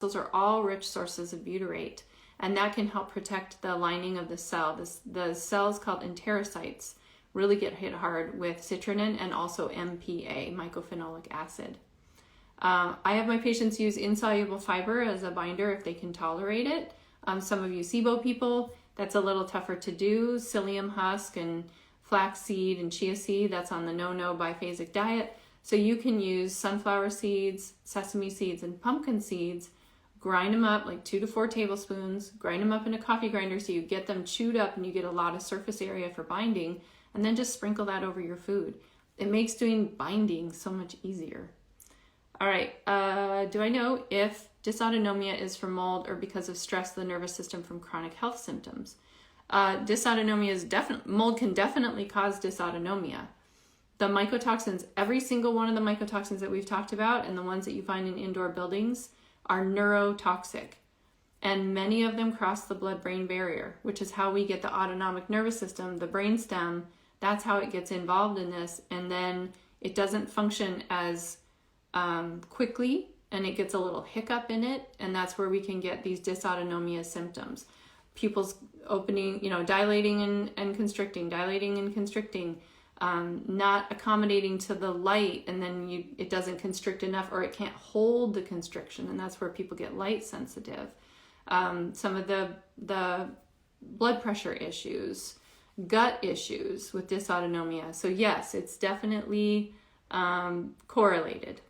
Those are all rich sources of butyrate, and that can help protect the lining of the cell. The cells called enterocytes really get hit hard with citrinin and also MPA, mycophenolic acid. I have my patients use insoluble fiber as a binder if they can tolerate it. Some of you SIBO people, that's a little tougher to do. Psyllium husk and flaxseed and chia seed, that's on the no-no biphasic diet. So you can use sunflower seeds, sesame seeds, and pumpkin seeds, grind them up like 2 to 4 tablespoons, grind them up in a coffee grinder so you get them chewed up and you get a lot of surface area for binding, and then just sprinkle that over your food. It makes doing binding so much easier. All right, do I know if dysautonomia is from mold or because of stress of the nervous system from chronic health symptoms? Dysautonomia is mold can definitely cause dysautonomia. The mycotoxins, every single one of the mycotoxins that we've talked about and the ones that you find in indoor buildings are neurotoxic, and many of them cross the blood-brain barrier, which is how we get the autonomic nervous system, the brainstem. That's how it gets involved in this, and then it doesn't function as quickly, and it gets a little hiccup in it, and that's where we can get these dysautonomia symptoms. Pupils opening, dilating and constricting, dilating and constricting, not accommodating to the light, and then it doesn't constrict enough, or it can't hold the constriction, and that's where people get light sensitive. Some of the blood pressure issues, gut issues with dysautonomia. So yes, it's definitely correlated.